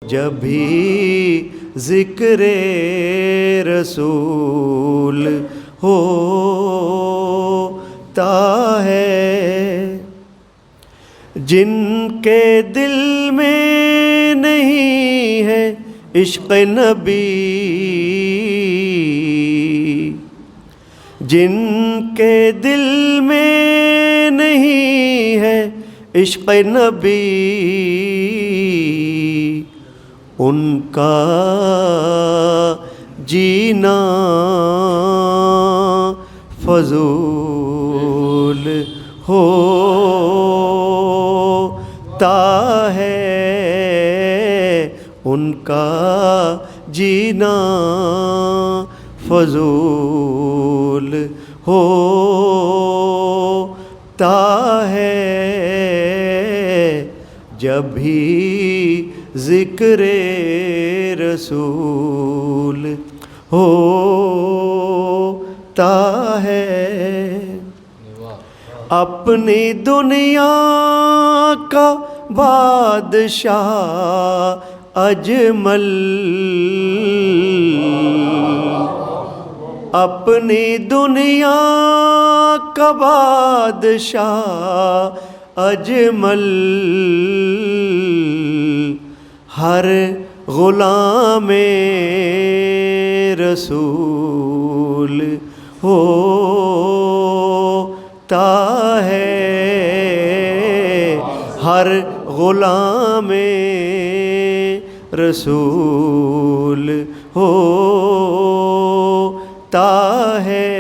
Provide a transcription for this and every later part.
جب بھی ذکر رسول ہوتا ہے، جن کے دل میں نہیں ہے عشق نبی، جن کے دل میں نہیں ہے عشق نبی، ان کا جینا فضول ہوتا ہے، ان کا جینا فضول ہوتا ہے، جب بھی ذکر رسول ہوتا ہے۔ اپنی دنیا کا بادشاہ اجمل، اپنی دنیا کا بادشاہ اجمل، ہر غلام رسول ہوتا ہے، ہر غلام رسول ہوتا ہے،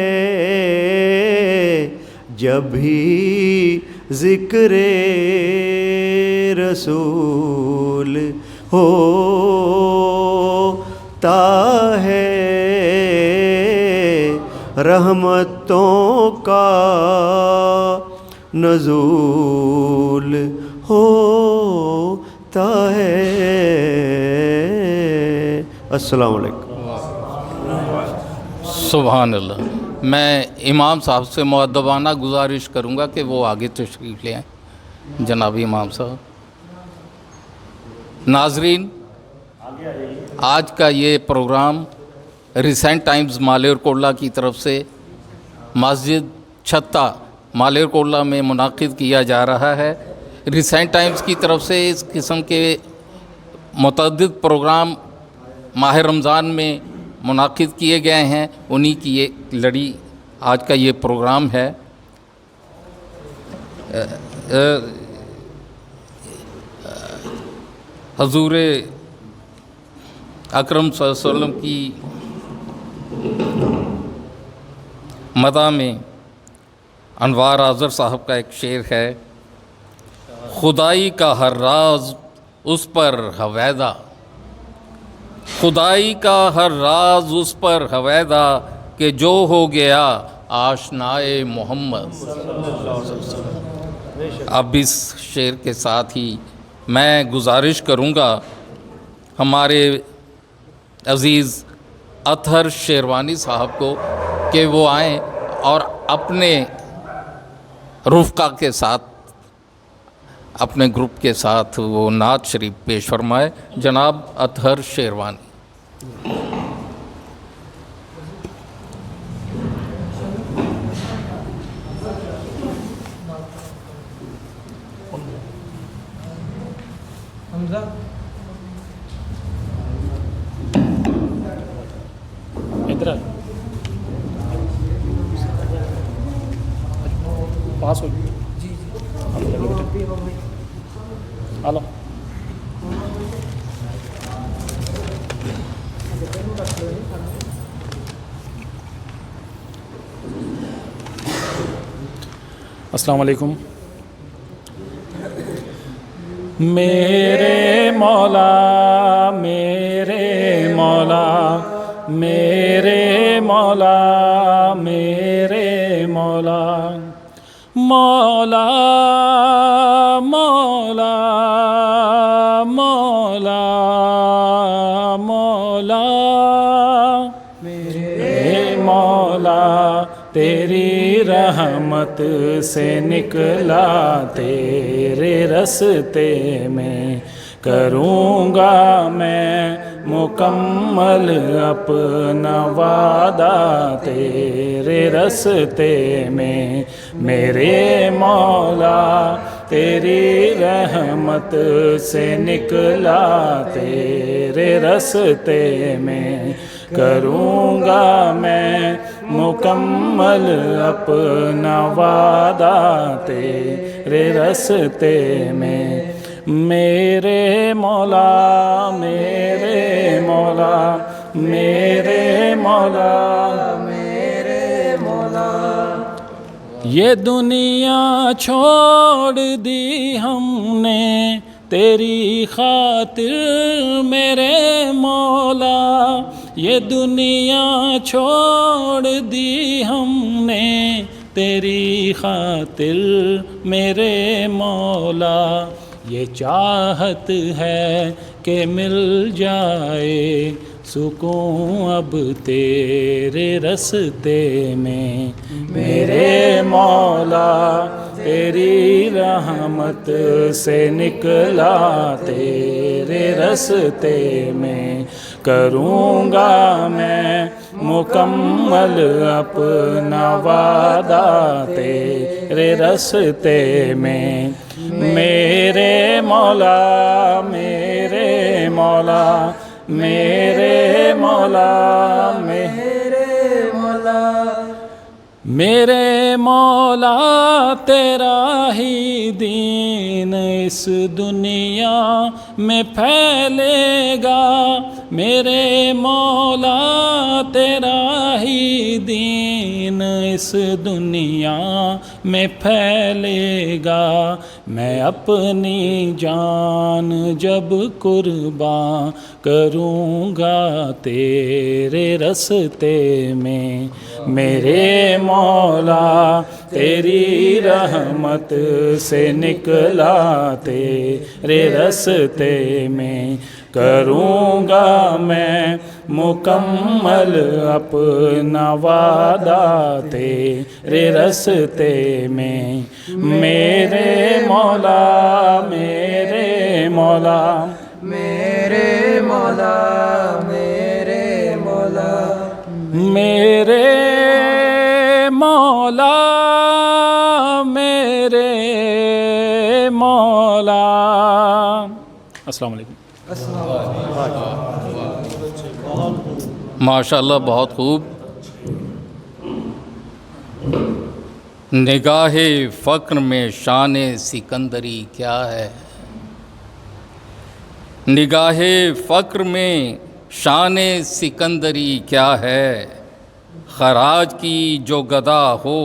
جب بھی ذکر رسول ہوتا ہے، رحمتوں کا نزول ہوتا ہے۔ السلام علیکم۔ سبحان اللہ۔ میں امام صاحب سے مؤدبانہ گزارش کروں گا کہ وہ آگے تشریف لے آئیں۔ جناب امام صاحب۔ ناظرین، آج کا یہ پروگرام ریسنٹ ٹائمز مالیر کوٹلہ کی طرف سے مسجد چھتا مالیر کوٹلہ میں منعقد کیا جا رہا ہے۔ ریسنٹ ٹائمز کی طرف سے اس قسم کے متعدد پروگرام ماہ رمضان میں منعقد کیے گئے ہیں، انہی کی ایک لڑی آج کا یہ پروگرام ہے۔ حضور اکرم صلی اللہ علیہ وسلم کی مدح میں انوار آذر صاحب کا ایک شعر ہے، خدائی کا ہر راز اس پر حویدہ، خدائی کا ہر راز اس پر حویدہ، کہ جو ہو گیا آشنائے محمد۔ اب اس شعر کے ساتھ ہی میں گزارش کروں گا ہمارے عزیز اطہر شیروانی صاحب کو کہ وہ آئیں اور اپنے رفقا کے ساتھ، اپنے گروپ کے ساتھ وہ نعت شریف پیش فرمائے۔ جناب اطہر شیروانی۔ ادھر پاس ہو جی ہلو۔ السلام علیکم۔ میرے مولا میرے مولا میرے مولا میرے مولا مولا مولا مولا مولا میرے مولا تیری رحمت سے نکلا تیرے رستے میں کروں گا میں مکمل اپنا وعدہ تیرے رستے میں میرے مولا، تیری رحمت سے نکلا تیرے رستے میں، کروں گا میں مکمل اپنا وعدہ تیرے رستے میں، میرے مولا میرے مولا میرے مولا میرے مولا۔ یہ دنیا چھوڑ دی ہم نے تیری خاطر میرے مولا، یہ دنیا چھوڑ دی ہم نے تیری خاطر میرے مولا، یہ چاہت ہے کہ مل جائے سکون اب تیرے رستے میں، میرے مولا تیری رحمت سے نکلا تیرے رستے میں، کروں گا میں مکمل اپنا وعدہ تیرے رستے میں، میرے مولا میرے مولا میرے مولا میرے مولا، میرے مولا تیرا ہی دین اس دنیا میں پھیلے گا، میرے مولا تیرا ہی دین اس دنیا میں پھیلے گا، میں اپنی جان جب قربان کروں گا تیرے رستے میں، میرے مولا تیری رحمت سے نکلا تیرے رستے میں، کروں گا میں مکمل اپنا وعدہ تیرے رستے میں، میرے مولا میرے مولا میرے مولا میرے مولا میرے مولا میرے مولا۔ السلام علیکم۔ ماشاءاللہ بہت خوب۔ نگاہ فقر میں شان سکندری کیا ہے، نگاہ فقر میں شان سکندری کیا ہے، خراج کی جو گدا ہو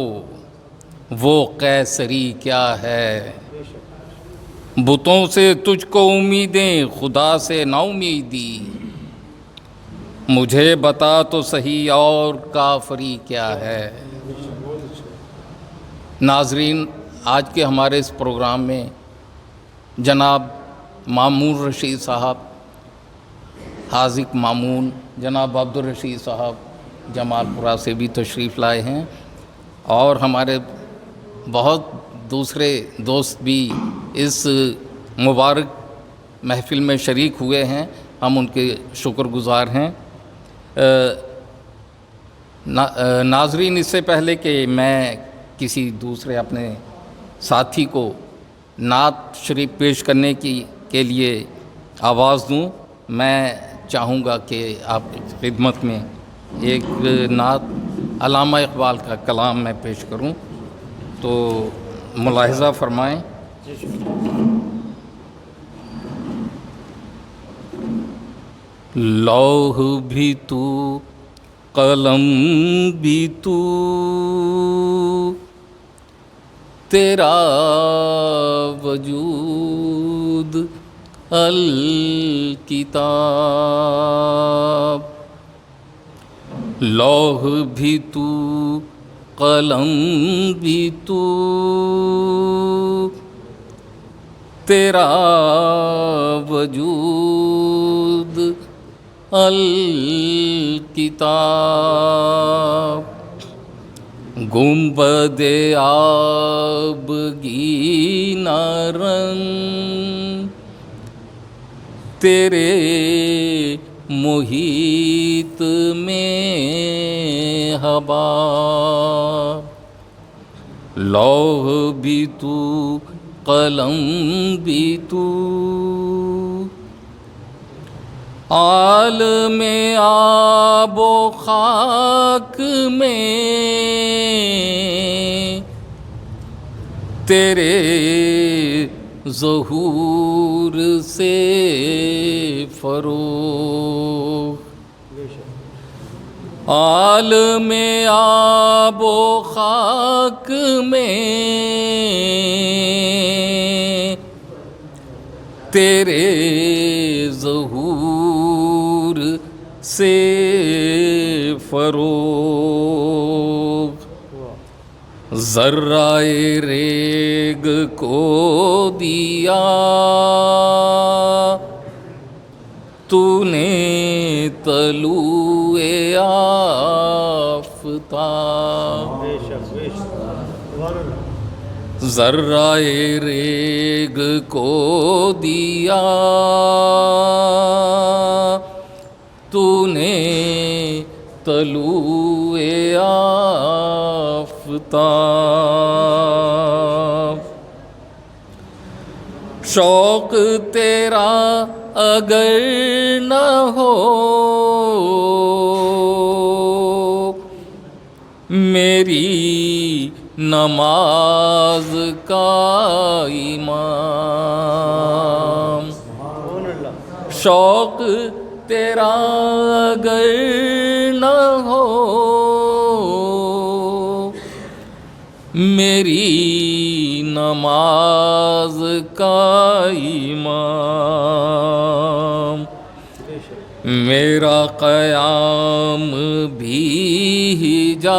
وہ قیصری کیا ہے، بتوں سے تجھ کو امیدیں خدا سے نا امیدی، مجھے بتا تو صحیح اور کافری کیا ہے۔ ناظرین، آج کے ہمارے اس پروگرام میں جناب مامون رشید صاحب، حاذق مامون جناب عبدالرشید صاحب جمال پورہ سے بھی تشریف لائے ہیں، اور ہمارے بہت دوسرے دوست بھی اس مبارک محفل میں شریک ہوئے ہیں، ہم ان کے شکر گزار ہیں۔ ناظرین، اس سے پہلے کہ میں کسی دوسرے اپنے ساتھی کو نعت شریف پیش کرنے کے لیے آواز دوں، میں چاہوں گا کہ آپ کی خدمت میں ایک نعت علامہ اقبال کا کلام میں پیش کروں، تو ملاحظہ فرمائیں۔ لوح بھی تو، قلم بھی تو، تیرا وجود الکتاب، لوح بھی تو، قلم بھی تو، تیرا وجود الکتاب، گنبد آبگینہ رنگ تیرے محیط میں ہوا، لوح بھی تو قلم بھی تو، عالم آب و خاک میں تیرے ظہور سے فروغ، عالم آب و خاک میں تیرے ظہور سے فروغ، ذرہ ریگ کو دیا تو نے طلوع آفتاب، ذرہ ریگ کو دیا تو نے طلوع آفتاب، شوق تیرا اگر نہ ہو میری نماز کا امام، شوق تیرا اگر نہ ہو میری نماز کا امام، میرا قیام بھی حجاب،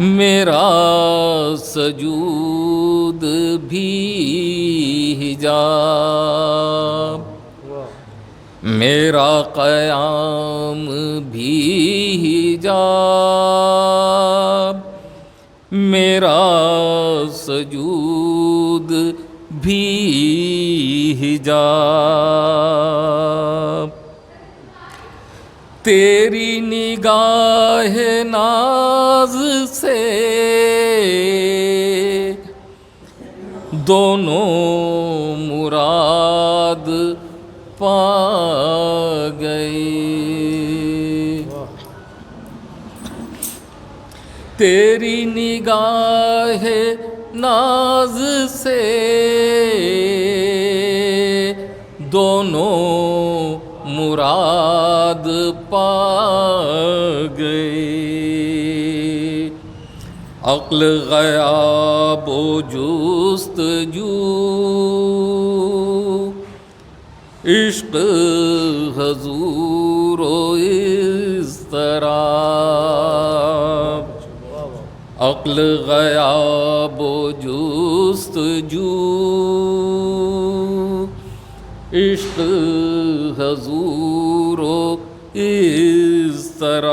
میرا سجود بھی حجاب، میرا قیام بھی حجاب، میرا سجود بھی حجاب، تیری نگاہ ناز سے دونوں مراد پا گئے، تیری نگاہ ناز سے دونوں مراد پا گئے، عقل غیاب و جستجو عشق حضور و اضطراب، عقل غیاب و جستجو عشق حضور و اضطراب،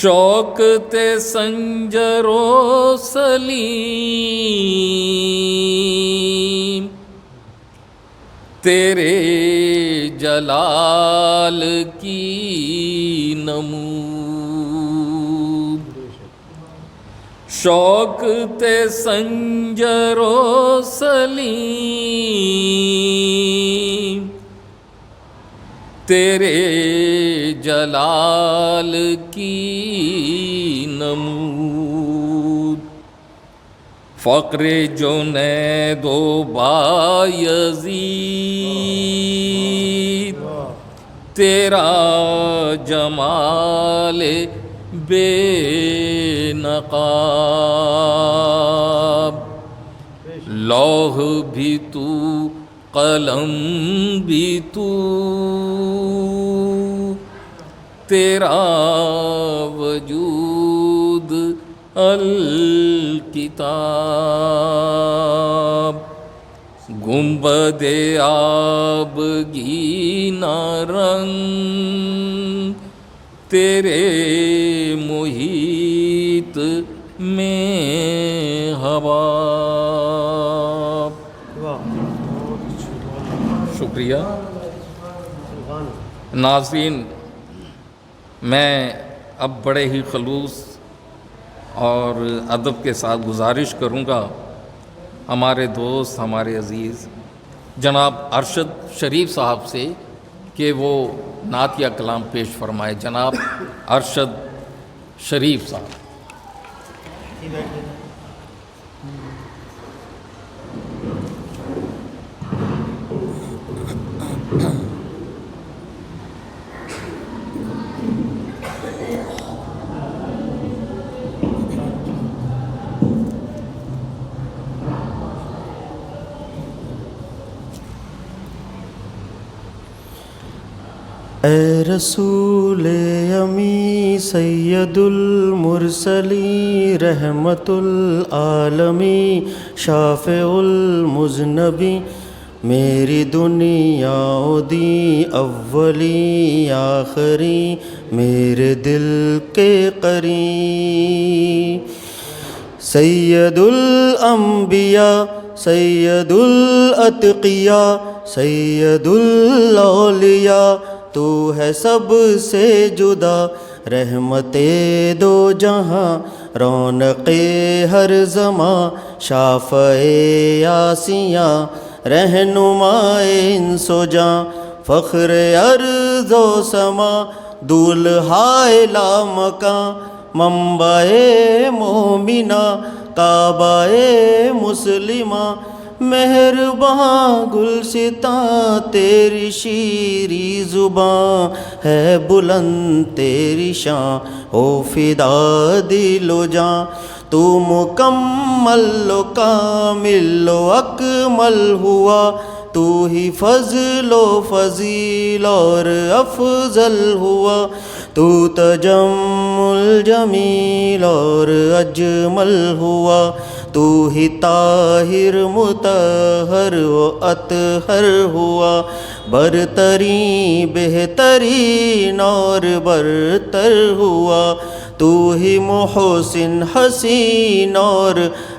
شوکت سنجر و سلیم تیرے جلال کی نمود، شوکت سنجر و سلیم تیرے جلال کی نمود، فقر جنید و بایزید تیرا جمال بے نقاب، لوح بھی تو قلم بھی تو، تیرا وجود الکتاب، گنبد آبگینہ رنگ تیرے محیط میں ہوا. شکریہ. ناظرین، میں اب بڑے ہی خلوص اور ادب کے ساتھ گزارش کروں گا ہمارے دوست، ہمارے عزیز جناب ارشد شریف صاحب سے کہ وہ نعت یا کلام پیش فرمائے. جناب ارشد شریف صاحب. اے رسول امی سید المرسلی رحمت العالمی شافع المذنبی میری دنیا و دی اولی آخری میرے دل کے قریب. سید الانبیاء سید الاتقیاء سید الاولیاء تو ہے سب سے جدا رحمت دو جہاں رونق ہر زماں شافع آسیاں رہنمائے انس و جاں فخر ارض و سما دولہائے لامکاں منبع مومنہ کعبہ مسلمہ مہرباں گلستاں تیری شیریں زباں ہے بلند تیری شان ہو فدا دل و جاں تو مکمل و کامل و اکمل ہوا تو ہی فضل و فضیل اور افضل ہوا تو تجمل جمیل اور اجمل ہوا تو ہی طاہر مطہر و اطہر ہوا برترین بہترین اور برتر ہوا تو ہی محسن حسین اور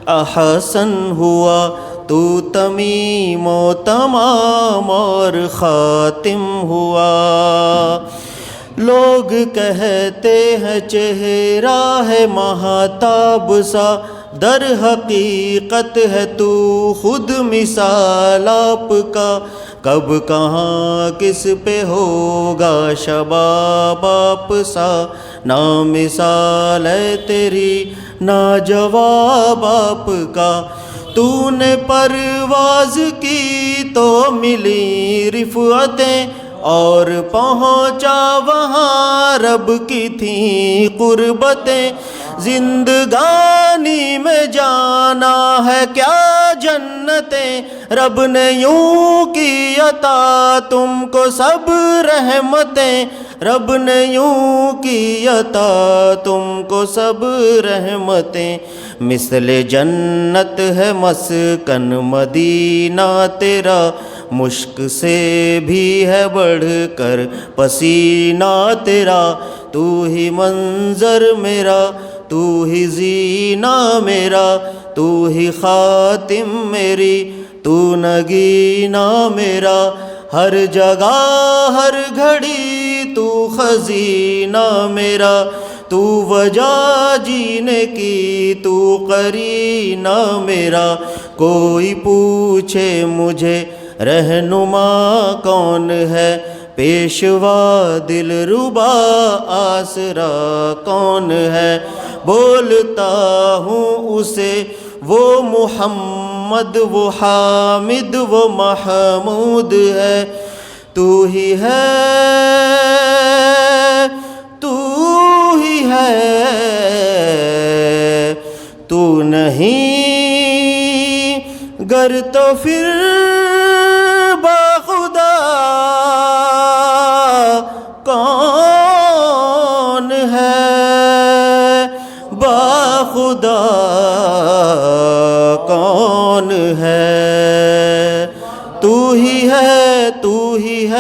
احسن ہوا تو تمیم و تمام اور خاتم ہوا. لوگ کہتے ہیں چہرہ ہے مہتاب سا در حقیقت ہے تو خود مثال آپ کا کب کہاں کس پہ ہوگا شباب آپ سا نا مثال ہے تیری نا جواب آپ کا تو نے پرواز کی تو ملی رفعتیں اور پہنچا وہاں رب کی تھیں قربتیں زندگانی میں جانا ہے کیا جنتیں رب نے یوں کی عطا تم کو سب رحمتیں رب نے یوں کی عطا تم کو سب رحمتیں مثل جنت ہے مسکن مدینہ تیرا مشک سے بھی ہے بڑھ کر پسینہ تیرا تو ہی منظر میرا تو ہی زینہ میرا تو ہی خاتم میری تو نگینہ میرا ہر جگہ ہر گھڑی تو خزینہ میرا تو وجہ جینے کی تو قرینہ میرا کوئی پوچھے مجھے رہنما کون ہے پیشوا دل ربا آسرا کون ہے بولتا ہوں اسے وہ محمد وہ حامد وہ محمود ہے تو ہی ہے تو ہی ہے تو نہیں گر تو پھر باخدا کون ہے باخدا کون ہے تو ہی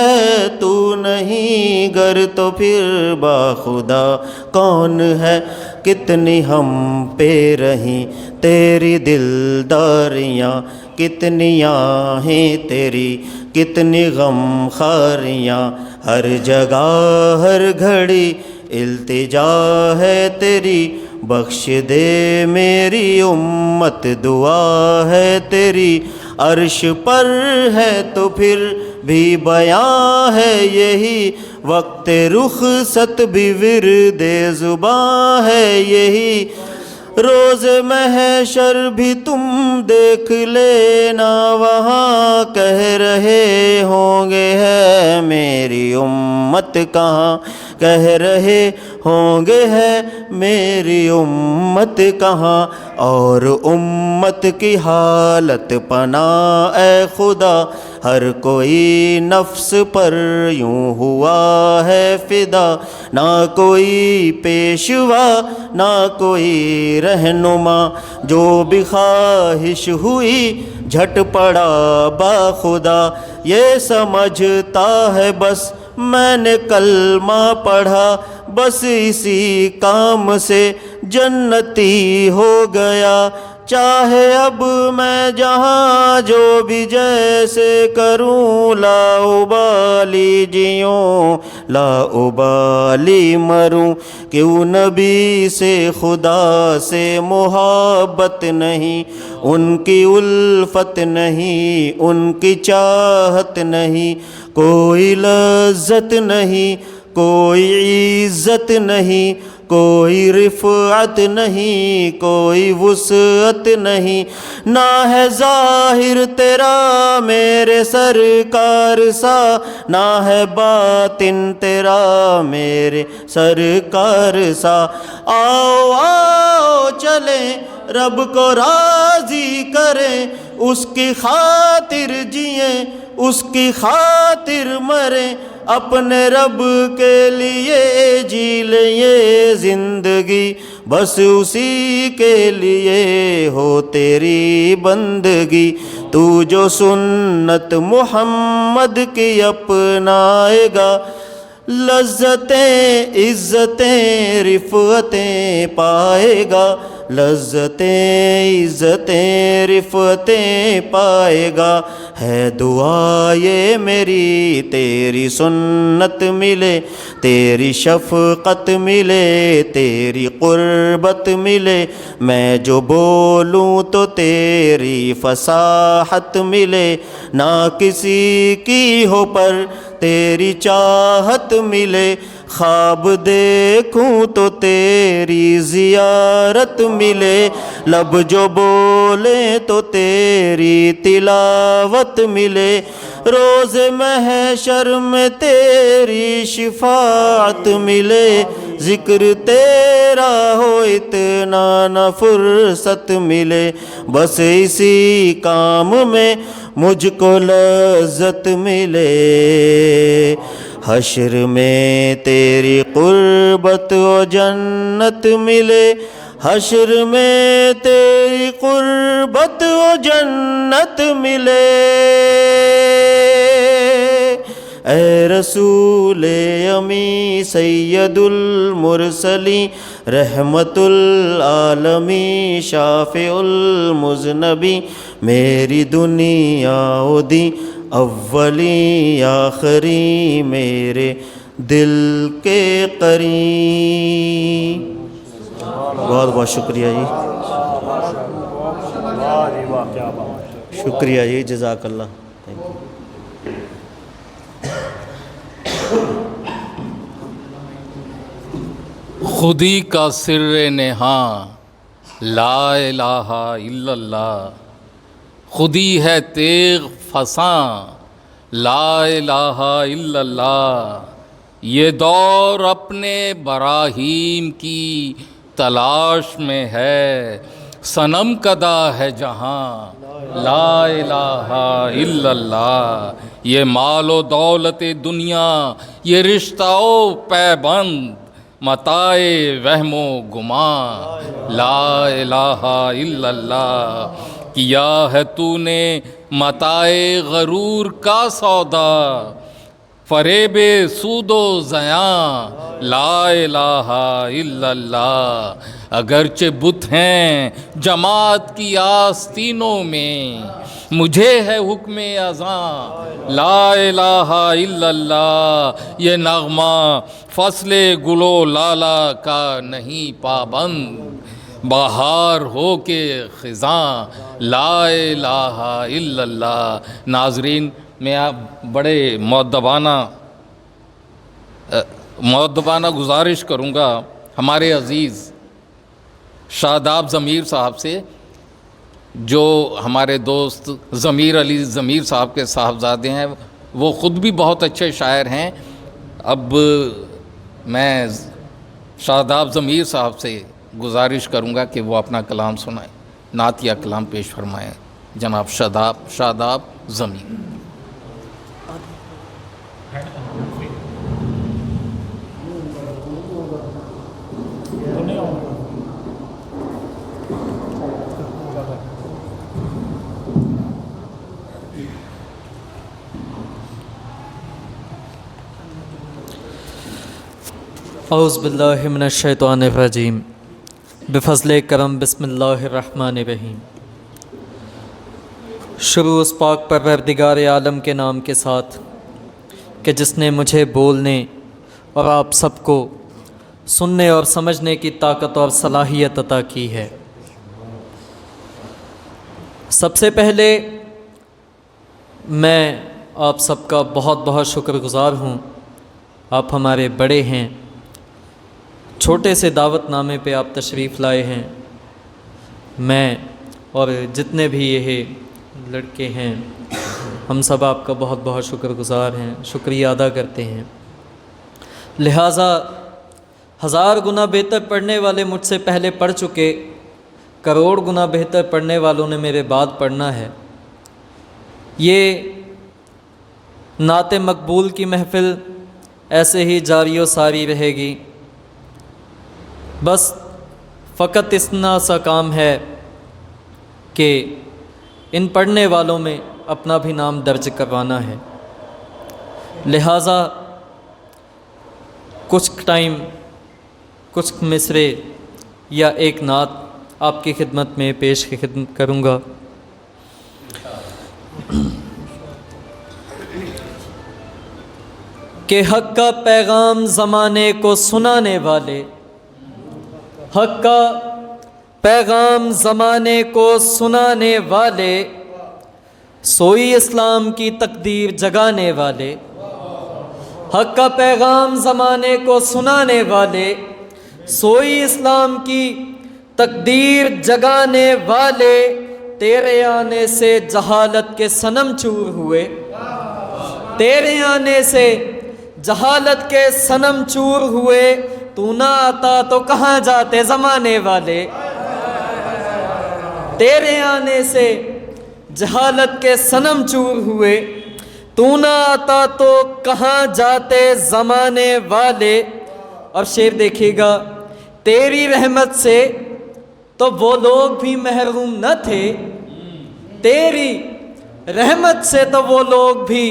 ہے تو نہیں گر کر تو پھر باخدا کون ہے؟ کتنی ہم پہ رہیں تیری دلداریاں، کتنی آہیں تیری کتنی غم خاریاں، ہر جگہ ہر گھڑی التجا ہے تیری، بخش دے میری امت دعا ہے تیری، عرش پر ہے تو پھر بھی بیاں ہے یہی، وقت رخصت بھی ورد زباں ہے یہی، روز محشر بھی تم دیکھ لینا وہاں کہہ رہے ہوں گے ہے میری امت کہاں، کہہ رہے ہوں گے ہے میری امت کہاں، اور امت کی حالت پناہ اے خدا، ہر کوئی نفس پر یوں ہوا ہے فدا، نہ کوئی پیشوا نہ کوئی رہنما، جو بھی خواہش ہوئی جھٹ پڑا باخدا، یہ سمجھتا ہے بس میں نے کلمہ پڑھا، بس اسی کام سے جنتی ہو گیا، چاہے اب میں جہاں جو بھی جیسے کروں، لا ابالی جیوں لا ابالی مروں، کیوں نبی سے خدا سے محبت نہیں، ان کی الفت نہیں، ان کی چاہت نہیں، کوئی لذت نہیں، کوئی عزت نہیں، کوئی رفعت نہیں، کوئی وسعت نہیں، نہ ہے ظاہر تیرا میرے سرکار سا، نہ ہے باطن تیرا میرے سرکار سا، آؤ آؤ چلیں رب کو راضی کریں، اس کی خاطر جئیں اس کی خاطر مریں، اپنے رب کے لیے جی لیں یہ زندگی، بس اسی کے لیے ہو تیری بندگی، تو جو سنت محمد کی اپنائے گا، لذتیں عزتیں رفعتیں پائے گا، لذتیں عزتیں رفعتیں پائے گا، ہے دعا یہ میری تیری سنت ملے، تیری شفقت ملے، تیری قربت ملے، میں جو بولوں تو تیری فصاحت ملے، نہ کسی کی ہو پر تیری چاہت ملے، خواب دیکھوں تو تیری زیارت ملے، لب جو بولے تو تیری تلاوت ملے، روز محشر میں تیری شفاعت ملے، ذکر تیرا ہو اتنا نہ فرصت ملے، بس اسی کام میں مجھ کو لذت ملے، حشر میں تیری قربت و جنت ملے، حشر میں تیری قربت و جنت ملے، اے رسول امی سید المرسلین رحمت العالمین شافع المذنبین، میری دنیا و دین اولی آخری میرے دل کے قریب۔ بہت بہت شکریہ جی، شکریہ جی، جزاک اللہ۔ خودی کا سر نہاں لا الہ الا اللہ، خودی ہے تیغ فساں لا الہ الا اللہ، یہ دور اپنے براہیم کی تلاش میں ہے، صنم کدا ہے جہاں لا الہ الا اللہ، یہ مال و دولت دنیا یہ رشتہ و پیبند متاع وہم و گمان لا الہ الا اللہ، کیا ہے تو نے متاع غرور کا سودا، فریب سود و زیاں لا الہ الا اللہ، اگرچہ بت ہیں جماعت کی آستینوں میں، مجھے ہے حکم اذاں لا الہ الا اللہ، یہ نغمہ فصل گل و لالا کا نہیں پابند، بہار ہو کے خزاں لا الہ الا اللہ۔ ناظرین، میں آپ بڑے مؤدبانہ گزارش کروں گا ہمارے عزیز شاداب ضمیر صاحب سے، جو ہمارے دوست ضمیر علی ضمیر صاحب کے صاحبزادے ہیں، وہ خود بھی بہت اچھے شاعر ہیں۔ اب میں شاداب ضمیر صاحب سے گزارش کروں گا کہ وہ اپنا کلام سنائیں، نعتیہ کلام پیش فرمائیں۔ جناب شاداب ضمیر۔ اعوذ باللہ من الشیطان الرجیم، بفضل کرم بسم اللہ الرحمن الرحیم۔ شروع اس پاک پروردگار عالم کے نام کے ساتھ کہ جس نے مجھے بولنے اور آپ سب کو سننے اور سمجھنے کی طاقت اور صلاحیت عطا کی ہے۔ سب سے پہلے میں آپ سب کا بہت بہت شکر گزار ہوں۔ آپ ہمارے بڑے ہیں، چھوٹے سے دعوت نامے پہ آپ تشریف لائے ہیں۔ میں اور جتنے بھی یہ لڑکے ہیں، ہم سب آپ کا بہت بہت شکر گزار ہیں، شکریہ ادا کرتے ہیں۔ لہٰذا 1000 گنا بہتر پڑھنے والے مجھ سے پہلے پڑھ چکے، کروڑ گنا بہتر پڑھنے والوں نے میرے بعد پڑھنا ہے۔ یہ نعت مقبول کی محفل ایسے ہی جاری و ساری رہے گی۔ بس فقط اتنا سا کام ہے کہ ان پڑھنے والوں میں اپنا بھی نام درج کروانا ہے۔ لہٰذا کچھ ٹائم، کچھ مصرے یا ایک نعت آپ کی خدمت میں پیش کی خدمت کروں گا۔ کہ حق کا پیغام زمانے کو سنانے والے، حق کا پیغام زمانے کو سنانے والے، سوئی اسلام کی تقدیر جگانے والے، حق کا پیغام زمانے کو سنانے والے، سوئی اسلام کی تقدیر جگانے والے، تیرے آنے سے جہالت کے صنم چور ہوئے، تیرے آنے سے جہالت کے صنم چور ہوئے، تو نہ آتا تو کہاں جاتے زمانے والے، تیرے آنے سے جہالت کے صنم چور ہوئے، تو نہ آتا تو کہاں جاتے زمانے والے۔ اور شعر دیکھیے گا، تیری رحمت سے تو وہ لوگ بھی محروم نہ تھے، تیری رحمت سے تو وہ لوگ بھی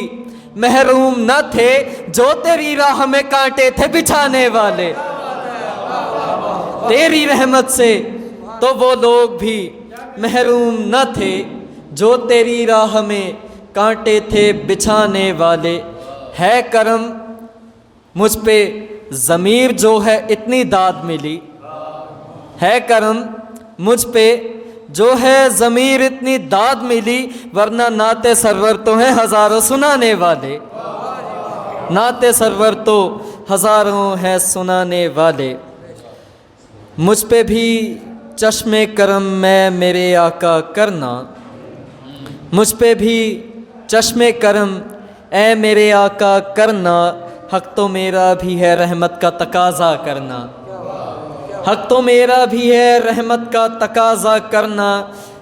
محروم نہ تھے، جو تیری راہ میں کانٹے تھے بچھانے والے، تیری رحمت سے تو وہ لوگ بھی محروم نہ تھے، جو تیری راہ میں کانٹے تھے بچھانے والے۔ ہے کرم مجھ پہ ضمیر جو ہے اتنی داد ملی، ہے کرم مجھ پہ جو ہے ضمیر اتنی داد ملی، ورنہ نعت سرور تو ہیں ہزاروں سنانے والے، نعت سرور تو ہزاروں ہیں سنانے والے۔ مجھ پہ بھی چشم کرم میں میرے آقا کرنا، مجھ پہ بھی چشم کرم اے میرے آقا کرنا، حق تو میرا بھی ہے رحمت کا تقاضا کرنا، حق تو میرا بھی ہے رحمت کا تقاضا کرنا۔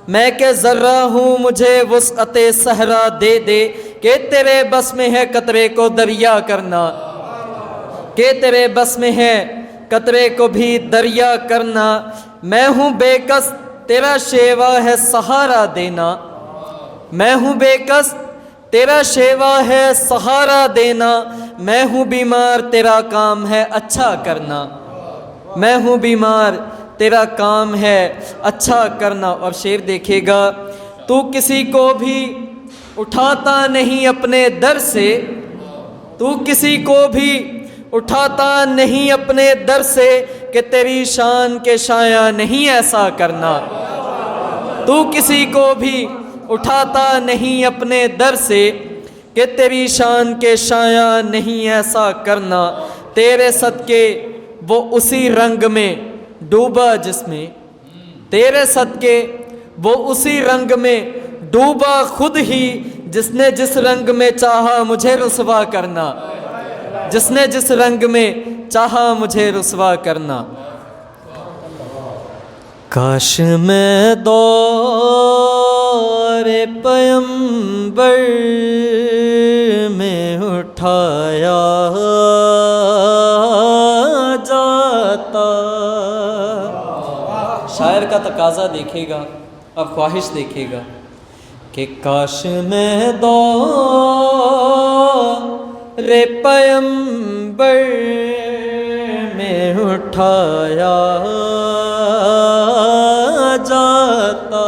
میں کہ ذرہ ہوں مجھے وسعت صحرا دے دے، کہ تیرے بس میں ہے قطرے کو دریا کرنا، کہ تیرے بس میں ہے قطرے کو بھی دریا کرنا۔ میں ہوں بے کس تیرا شیوا ہے سہارا دینا، میں ہوں بے کس تیرا شیوا ہے سہارا دینا، میں ہوں بیمار تیرا کام ہے اچھا کرنا، میں ہوں بیمار تیرا کام ہے اچھا کرنا۔ اور شعر دیکھے گا، تو کسی کو بھی اٹھاتا نہیں اپنے در سے، تو کسی کو بھی اٹھاتا نہیں اپنے در سے، کہ تیری شان کے شایع نہیں ایسا کرنا، تو کسی کو بھی اٹھاتا نہیں اپنے در سے، کہ تیری شان کے شایع نہیں ایسا کرنا۔ تیرے صدقے وہ اسی رنگ میں ڈوبا جس میں، تیرے صدقے وہ اسی رنگ میں ڈوبا خود ہی، جس نے جس رنگ میں چاہا مجھے رسوا کرنا، جس نے جس رنگ میں چاہا مجھے رسوا کرنا۔ کاش میں دور پیمبر میں اٹھایا جاتا۔ شاعر کا تقاضا دیکھے گا اور خواہش دیکھے گا کہ کاش میں دور پیمبر میں اٹھایا جاتا،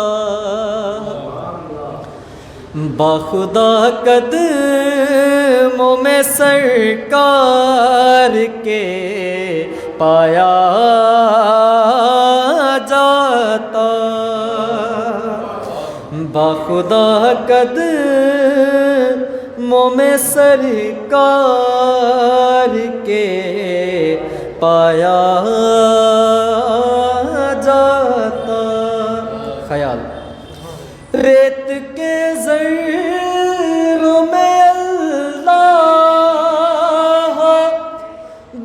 باخدا قدموں میں سرکار کے پایا جاتا، باخدا قدموں میں سرکار کے پایا جاتا۔ خیال ریت کے ذروں میں اللہ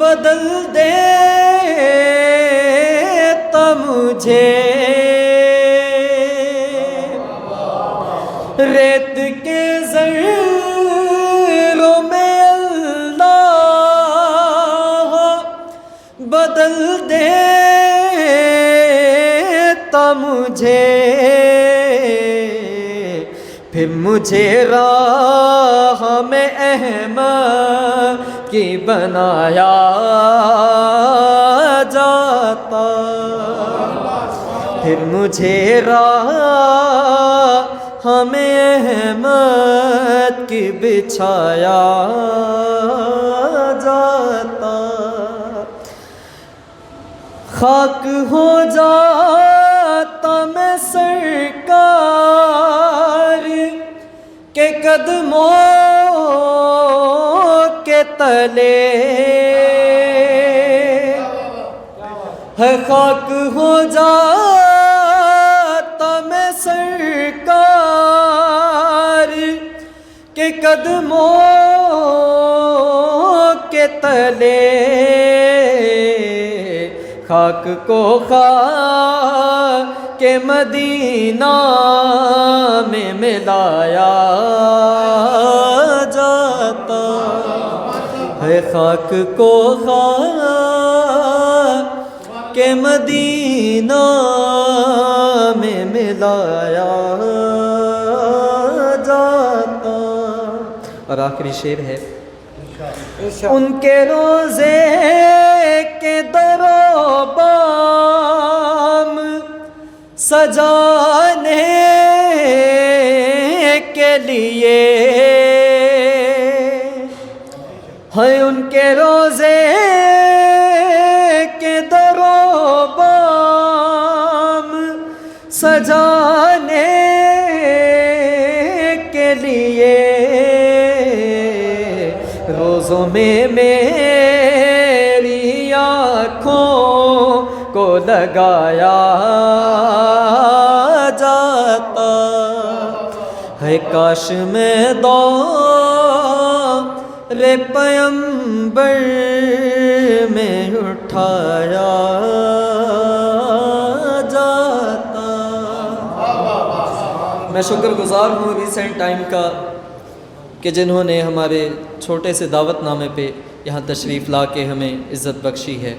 بدل دیتا مجھے، ریت کے ذروں میں اللہ بدل دیتا مجھے، پھر مجھے راہ میں احمد کی بنایا جاتا، پھر مجھے راہ ہمیں احمد کی بچھایا جاتا۔ خاک ہو جاتا میں سرکار کے قدموں کے تلے، ہے خاک ہو جاتا میں سرکار کے قدموں کے تلے، خاک کو خاک کے مدینہ میں ملایا جاتا، ہے خاک کو خاک کے مدینہ میں ملایا جاتا۔ اور آخری شعر ہے، ان کے روزے کے در و بام سجانے کے لیے، ہے ان کے روزے کے در و بام سجانے کے لیے، روزوں میں میری آنکھوں کو لگایا جاتا، ہے کاش میں دور پیمبر میں اٹھایا جاتا۔ میں شکر گزار ہوں ریسنٹ ٹائم کا کہ جنہوں نے ہمارے چھوٹے سے دعوت نامے پہ یہاں تشریف لا کے ہمیں عزت بخشی ہے۔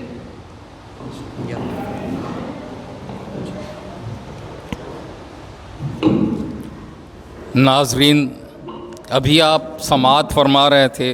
ناظرین، ابھی آپ سماعت فرما رہے تھے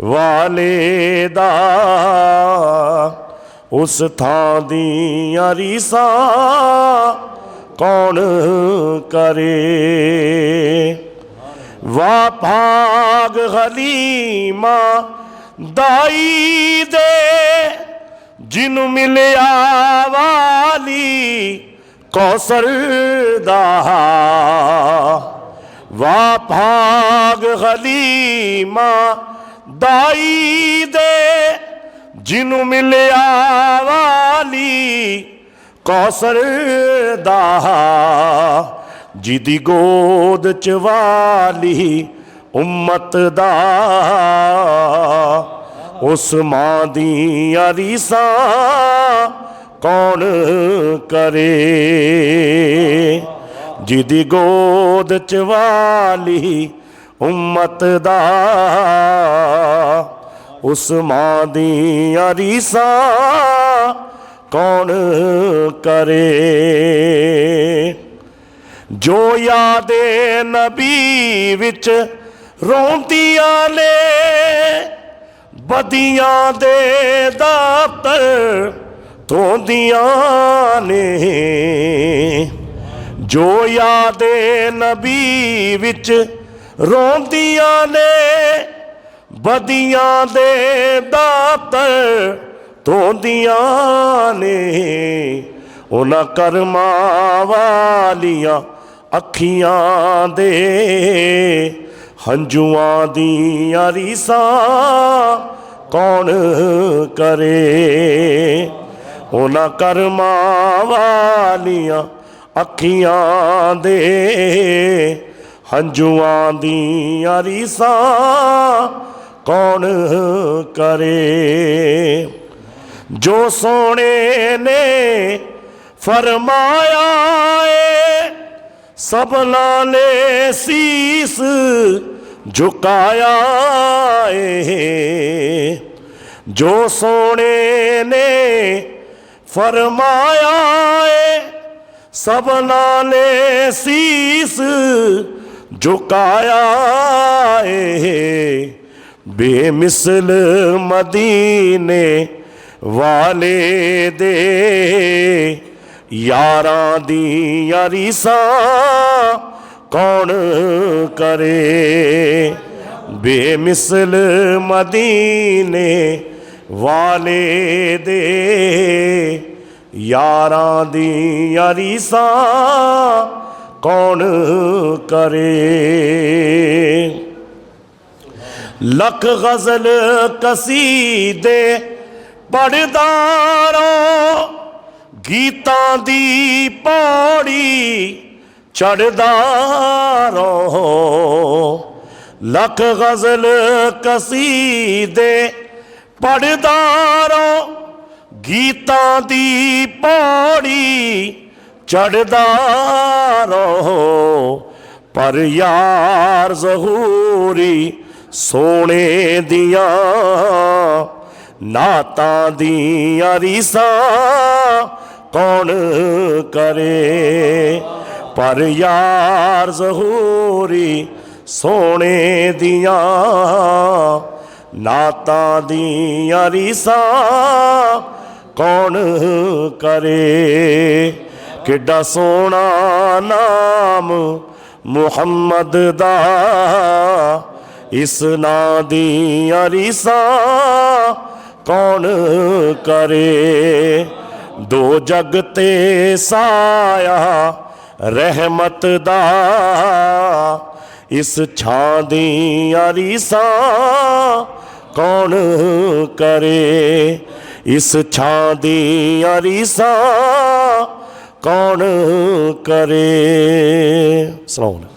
ਵਾਲੇ ਦਾ ਉਸ ਥਾਂ ਦੀਆਂ ਰੀਸਾਂ ਕੌਣ ਕਰੇ। ਵਾ ਭਾਗ ਹਲੀਮਾ ਦਾਈ ਦੇ ਜਿਹਨੂੰ ਮਿਲਿਆ ਵਾਲੀ ਕੌਸਰ ਦਾ। ਵਾ ਭਾਗ ਹਲੀਮਾ ਦਾਈ ਦੇ ਜਿਹਨੂੰ ਮਿਲਿਆ ਵਾਲੀ ਕੌਸਰ ਦਾ। ਜਿਹਦੀ ਗੋਦ ਚ ਵਾਲੀ ਉਮਤ ਦਾ ਉਸ ਮਾਂ ਦੀਆਂ ਰੀਸਾਂ ਕੌਣ ਕਰੇ। ਜਿਹਦੀ ਗੋਦ ਚ ਵਾਲੀ ਉਮਤ ਦਾ ਉਸ ਮਾਂ ਦੀਆਂ ਰੀਸਾਂ ਕੌਣ ਕਰੇ। ਜੋ ਯਾਦੇ ਨਬੀ ਵਿੱਚ ਰੋਂਦੀਆਂ ਨੇ ਬਦੀਆਂ ਦੇ ਦਫ਼ਤਰ ਧੋਂਦੀਆਂ ਨੇ। ਜੋ ਯਾਦੇ ਨਬੀ ਵਿੱਚ ਰੋਂਦੀਆਂ ਨੇ ਬਦੀਆਂ ਦੇ ਦਫ਼ਤਰ ਧੋਂਦੀਆਂ ਨੇ। ਉਹਨਾਂ ਕਰਮਾਂ ਵਾਲੀਆਂ ਅੱਖੀਆਂ ਦੇ ਹੰਝੂਆਂ ਦੀਆਂ ਰੀਸਾਂ ਕੌਣ ਕਰੇ। ਉਹਨਾਂ ਕਰਮਾਂ ਵਾਲੀਆਂ ਅੱਖੀਆਂ ਦੇ ਹੰਝੂਆਂ ਦੀਆਂ ਰੀਸਾਂ ਕੌਣ ਕਰੇ। ਜੋ ਸੋਹਣੇ ਨੇ ਫਰਮਾਇਆ ਏ ਸਭਨਾਂ ਨੇ ਸੀਸ ਝੁਕਾਇਆ ਏ। ਜੋ ਸੋਹਣੇ ਨੇ ਫਰਮਾਇਆ ਏ ਸਭਨਾਂ ਨੇ ਸੀਸ ਝੁਕਾਇਆ ਏ। ਬੇਮਿਸਲ ਮਦੀਨੇ ਵਾਲੇ ਦੇ ਯਾਰਾਂ ਦੀਆਂ ਰੀਸਾਂ ਕੌਣ ਕਰੇ। ਬੇਮਿਸਲ ਮਦੀਨੇ ਵਾਲੇ ਦੇ ਯਾਰਾਂ ਦੀਆਂ ਰੀਸਾਂ ਕੌਣ ਕਰੇ। ਲੱਖ ਗਜ਼ਲ ਕਸੀਦੇ ਪੜ੍ਹਦਾ ਰੋ ਗੀਤਾਂ ਦੀ ਪੌੜੀ ਚੜ੍ਹਦਾ ਰੋ। ਲੱਖ ਗਜ਼ਲ ਕਸੀਦੇ ਪੜ੍ਹਦਾ ਰੋ ਗੀਤਾਂ ਦੀ ਪੌੜੀ ਚੜ੍ਹਦਾ ਰੋ। ਪਰ ਯਾਰ ਜ਼ਹੂਰੀ ਸੋਹਣੇ ਦੀਆਂ ਨਾਤਾਂ ਦੀਆਂ ਰੀਸਾਂ ਕੌਣ ਕਰੇ। ਪਰ ਯਾਰ ਜ਼ਹੂਰੀ ਸੋਹਣੇ ਦੀਆਂ ਨਾਤਾਂ ਦੀਆਂ ਰੀਸਾਂ ਕੌਣ ਕਰੇ। ਕਿੱਡਾ ਸੋਹਣਾ ਨਾਮ ਮੁਹੰਮਦ ਦਾ ਇਸ ਨਾਂ ਦੀਆਂ ਰੀਸਾਂ ਕੌਣ ਕਰੇ। ਦੋ ਜਗ ਤੇ ਸਾਇਆ ਰਹਿਮਤ ਦਾ ਇਸ ਛਾਂ ਦੀਆਂ ਰੀਸਾਂ ਕੌਣ ਕਰੇ। ਇਸ ਛਾਂ ਦੀਆਂ ਰੀਸਾਂ ਕੌਣ ਕਰੇ। ਸਲਾਮ ਅਲੈਕੁਮ।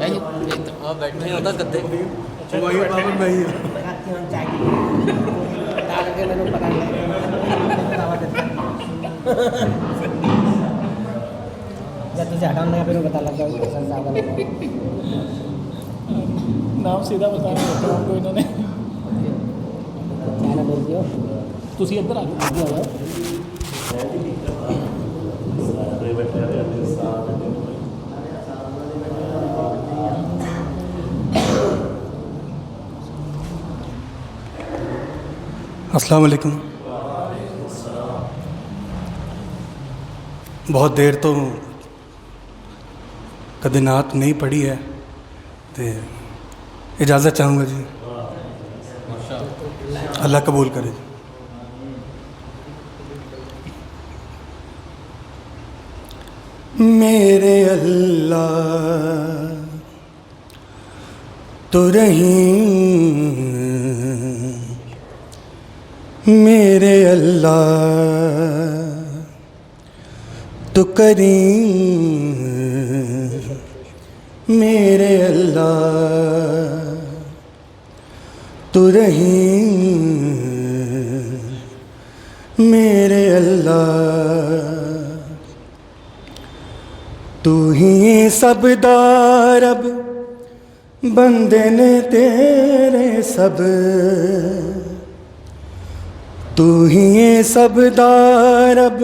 بیٹھے ہوتا گدے نام سیدھا بتا رہے ہوتے ہیں کو انہوں نے تسی ادھر آ جاؤ السلام علیکم. بہت دیر تو کدی نعت نہیں پڑھی ہے تو اجازت چاہوں گا جی. اللہ قبول کرے. میرے اللہ تو رحیم، میرے اللہ تو کریم، میرے اللہ تو رحیم، میرے اللہ تو ہی سب دارب، بندے نے تیرے سب، تو ہی سب دارب،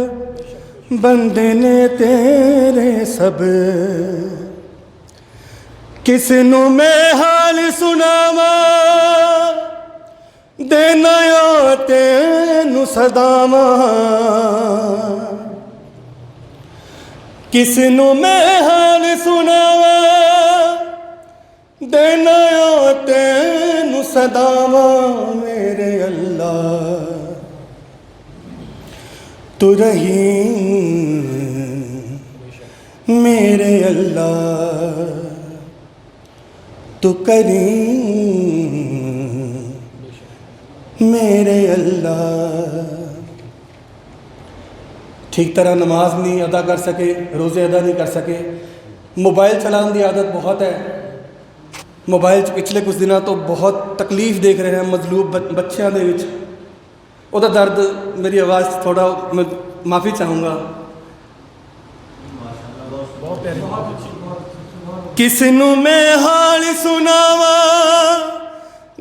بندے نے تیرے سب. کس نو میں حال سناواں، دینا یا تینو صداواں. کس نو میں حال سناواں، دینا یا تینو صداواں. میرے اللہ تو رحیم، میرے اللہ تو کریم، میرے اللہ. ٹھیک طرح نماز نہیں ادا کر سکے، روزے ادا نہیں کر سکے. موبائل چلانے کی عادت بہت ہے. موبائل پچھلے کچھ دنوں تو بہت تکلیف دیکھ رہے ہیں مظلوم بچیاں دے وچ. وہ درد میری آواز تھوڑا میں معافی چاہوں گا. کس نو میں حال سناواں،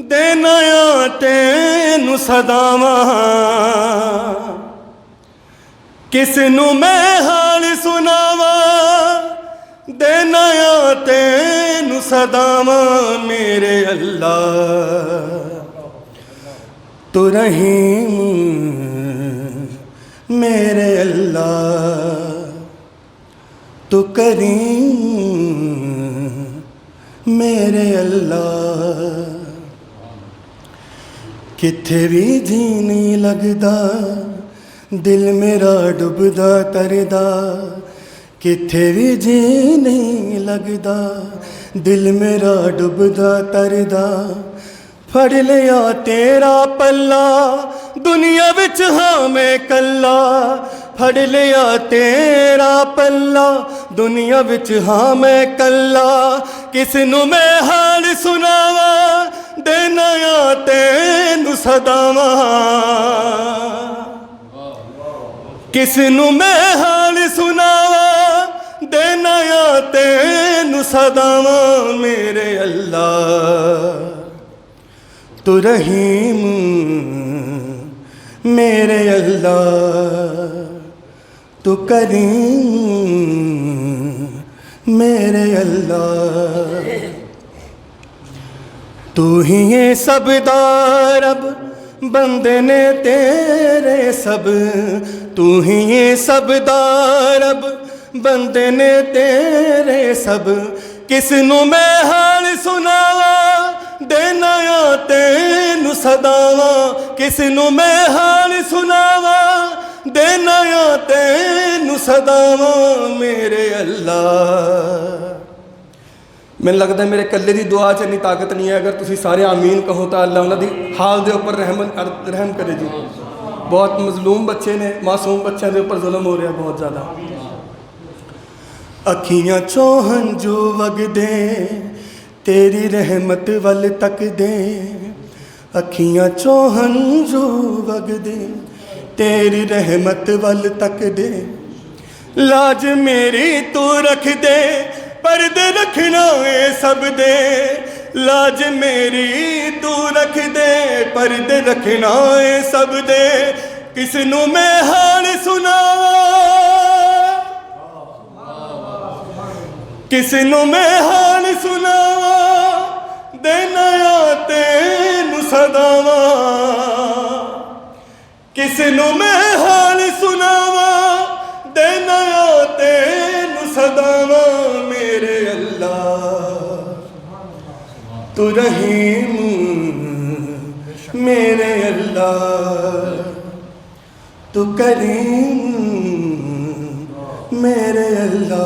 دینا یا تینو صداواں. کس نو میں حال سناواں، دینا یا تینو صداواں. میرے اللہ تو رحیم، میرے اللہ تو کریم، میرے اللہ. کتھے بھی جی نہیں لگدا، دل میرا ڈبدا تردا. کتھے بھی جی نہیں لگدا، دل میرا ڈبدا تردا. پھڑ لیا تیرا پلا، دنیا وچ ہاں میں کلا. پھڑ لیا تیرا پلا، دنیا وچ ہاں میں کلا. کس نو میں حال سناواں، دینا یا تینو صداواں. کس نو میں حال سناواں، دینا یا تینو صداواں. میرے اللہ تو رحیم، میرے اللہ تو کریم، میرے اللہ. تو ہی یہ سب دارب، بندے نے تیرے سب. تو ہی یہ سب دارب، بندے نے تیرے سب. کس نو میں حال سناواں، دینا یا تینو صداواں. کس نو میں حال سناواں، دینا یا تینو صداواں. میرے اللہ مجھے لگتا ہے میرے کلے دی دعا چ اتنی طاقت نہیں ہے. اگر تسی سارے آمین کہو تو اللہ انہاں دی حال دے اوپر رحم کرے جی. بہت مظلوم بچے نے، معصوم بچوں دے اوپر ظلم ہو رہا ہے بہت زیادہ. ਅੱਖੀਆਂ ਚੋਂ ਹੰਝੂ ਵਗਦੇ ਤੇਰੀ ਰਹਿਮਤ ਵੱਲ ਤੱਕਦੇ ਅੱਖੀਆਂ ਚੋਂ ਹੰਝੂ ਵਗਦੇ ਤੇਰੀ ਰਹਿਮਤ ਵੱਲ ਤੱਕਦੇ ਲਾਜ ਮੇਰੀ ਤੂੰ ਰੱਖ ਦੇ ਪਰਦੇ ਰੱਖਣਾ ਏ ਸਭ ਦੇ ਲਾਜ ਮੇਰੀ ਤੂੰ ਰੱਖ ਦੇ ਪਰਦੇ ਰੱਖਣਾ ਏ ਸਭ ਦੇ ਕਿਸ ਨੂੰ ਮੈਂ ਹਾਲ ਸੁਣਾਵਾਂ ਕਿਸ ਨੂੰ ਮੈਂ ਹਾਲ ਸੁਣਾਵਾਂ ਦੇਣਾ ਤੈਨੂੰ ਸਦਾਵਾਂ ਕਿਸ ਨੂੰ ਮੈਂ ਹਾਲ ਸੁਣਾਵਾਂ ਦੇਣਾ ਤੈਨੂੰ ਸਦਾਵਾਂ ਮੇਰੇ ਅੱਲਾ ਤੂੰ ਰਹੀਮ ਮੇਰੇ ਅੱਲਾ ਤੂੰ ਕਰੀਮ ਮੇਰੇ ਅੱਲਾ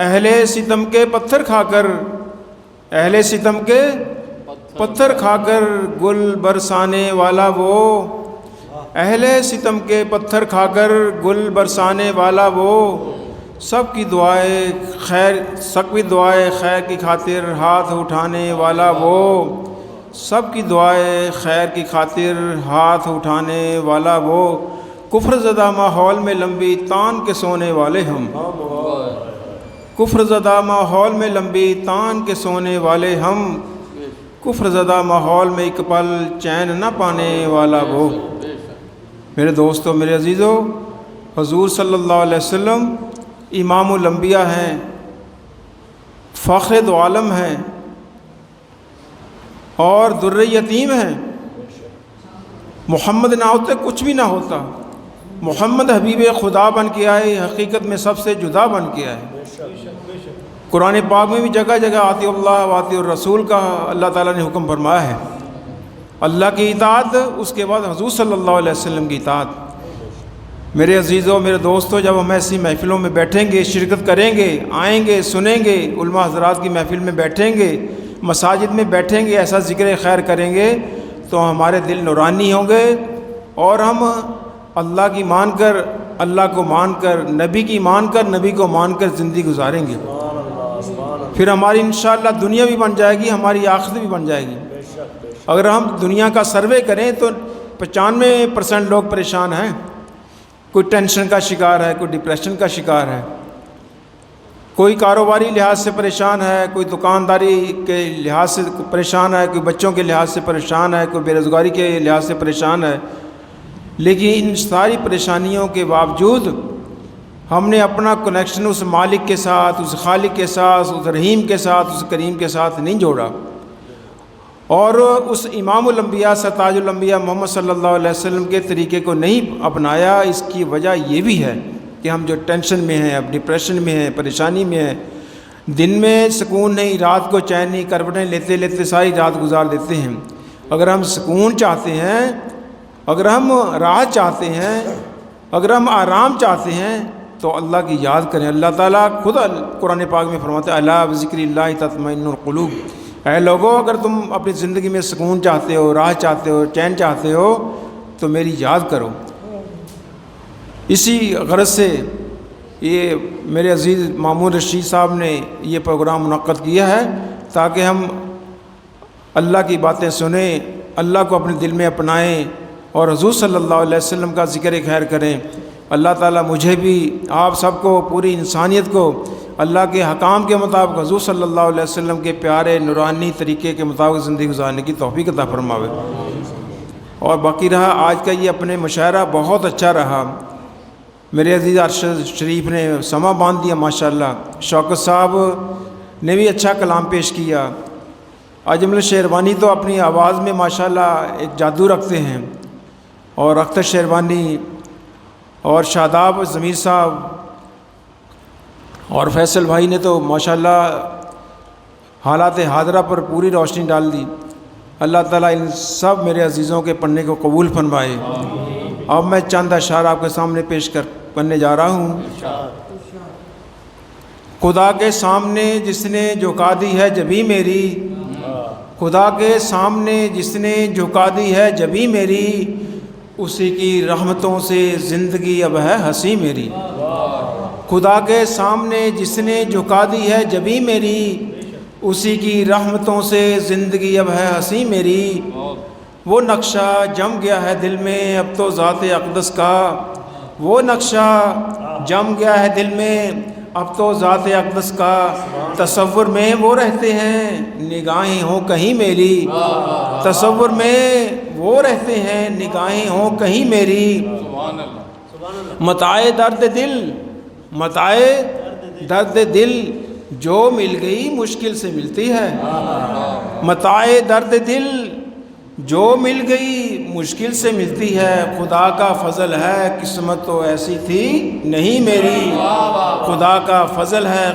اہل ستم کے پتھر کھا کر، اہل ستم کے پتھر کھا کر گل برسانے والا وہ، اہل ستم کے پتھر کھا کر گل برسانے والا وہ، سب کی دعائیں خیر، سب کی دعائیں خیر کی خاطر ہاتھ اٹھانے والا وہ، سب کی دعائیں خیر کی خاطر ہاتھ اٹھانے والا وہ، کفر زدہ ماحول میں لمبی تان کے سونے والے ہم، کفر زدہ ماحول میں لمبی تان کے سونے والے ہم، کفر زدہ ماحول میں ایک پل چین نہ پانے والا وہ۔ میرے دوستو، میرے عزیزو، حضور صلی اللہ علیہ وسلم امام الانبیاء ہیں، فخر دو عالم ہیں اور در یتیم ہیں۔ محمد نہ ہوتے کچھ بھی نہ ہوتا، محمد حبیب خدا بن کے آئے، حقیقت میں سب سے جدا بن کے آئے۔ قرآن پاک میں بھی جگہ جگہ آتی اللہ و آتی الرسول کا اللہ تعالیٰ نے حکم فرمایا ہے، اللہ کی اطاعت، اس کے بعد حضور صلی اللہ علیہ وسلم کی اطاعت۔ میرے عزیزوں، میرے دوستوں، جب ہم ایسی محفلوں میں بیٹھیں گے، شرکت کریں گے، آئیں گے، سنیں گے، علماء حضرات کی محفل میں بیٹھیں گے، مساجد میں بیٹھیں گے، ایسا ذکر خیر کریں گے تو ہمارے دل نورانی ہوں گے اور ہم اللہ کی مان کر، اللہ کو مان کر، نبی کی مان کر، نبی کو مان کر زندگی گزاریں گے۔ پھر ہماری انشاءاللہ دنیا بھی بن جائے گی، ہماری آخرت بھی بن جائے گی۔ اگر ہم دنیا کا سروے کریں تو 95% لوگ پریشان ہیں، کوئی ٹینشن کا شکار ہے، کوئی ڈپریشن کا شکار ہے، کوئی کاروباری لحاظ سے پریشان ہے، کوئی دکانداری کے لحاظ سے پریشان ہے، کوئی بچوں کے لحاظ سے پریشان ہے، کوئی بے روزگاری کے لحاظ سے پریشان ہے۔ لیکن ان ساری پریشانیوں کے باوجود ہم نے اپنا کنیکشن اس مالک کے ساتھ، اس خالق کے ساتھ، اس رحیم کے ساتھ، اس کریم کے ساتھ نہیں جوڑا، اور اس امام الانبیاء تاج الانبیاء محمد صلی اللہ علیہ وسلم کے طریقے کو نہیں اپنایا۔ اس کی وجہ یہ بھی ہے کہ ہم جو ٹینشن میں ہیں، اب ڈپریشن میں ہیں، پریشانی میں ہیں، دن میں سکون نہیں، رات کو چین نہیں، کروٹیں لیتے لیتے ساری رات گزار دیتے ہیں۔ اگر ہم سکون چاہتے ہیں، اگر ہم راحت چاہتے ہیں، اگر ہم آرام چاہتے ہیں تو اللہ کی یاد کریں۔ اللہ تعالیٰ خود قرآن پاک میں فرماتا ہے الا بذکر اللہ تطمئن القلوب، اے لوگوں اگر تم اپنی زندگی میں سکون چاہتے ہو، راحت چاہتے ہو، چین چاہتے ہو تو میری یاد کرو۔ اسی غرض سے یہ میرے عزیز مامون رشید صاحب نے یہ پروگرام منعقد کیا ہے تاکہ ہم اللہ کی باتیں سنیں، اللہ کو اپنے دل میں اپنائیں اور حضور صلی اللہ علیہ وسلم کا ذکر خیر کریں۔ اللہ تعالیٰ مجھے بھی، آپ سب کو، پوری انسانیت کو اللہ کے حکام کے مطابق حضور صلی اللہ علیہ وسلم کے پیارے نورانی طریقے کے مطابق زندگی گزارنے کی توفیق عطا فرماوے۔ اور باقی رہا آج کا یہ اپنے مشاعرہ بہت اچھا رہا، میرے عزیز ارشد شریف نے سما باندھ دیا ماشاءاللہ، شوکت صاحب نے بھی اچھا کلام پیش کیا، اجمل شیروانی تو اپنی آواز میں ماشاءاللہ ایک جادو رکھتے ہیں، اور اختر شیروانی اور شاداب ضمیر صاحب اور فیصل بھائی نے تو ماشاءاللہ حالات حاضرہ پر پوری روشنی ڈال دی۔ اللہ تعالیٰ ان سب میرے عزیزوں کے پڑھنے کو قبول فرمائے۔ اب میں چند اشعار آپ کے سامنے پیش کرنے جا رہا ہوں۔ خدا کے سامنے جس نے جھکا دی ہے جبھی میری، خدا کے سامنے جس نے جھکا دی ہے جبھی میری، اسی کی رحمتوں سے زندگی اب ہے ہنسی میری۔ خدا کے سامنے جس نے جھکا دی ہے جبھی میری، اسی کی رحمتوں سے زندگی اب ہے ہنسی میری۔ وہ نقشہ جم گیا ہے دل میں اب تو ذات اقدس کا، وہ نقشہ جم گیا ہے دل میں اب تو ذات اقدس کا، تصور میں وہ رہتے ہیں نگاہیں ہوں کہیں میری، تصور میں وہ رہتے ہیں نگاہیں ہوں کہیں میری۔ متاع درد دل، متاع درد دل جو مل گئی مشکل سے ملتی ہے، متاع درد دل جو مل گئی مشکل سے ملتی ہے۔ خدا کا فضل ہے قسمت تو ایسی تھی نہیں میری، خدا کا فضل ہے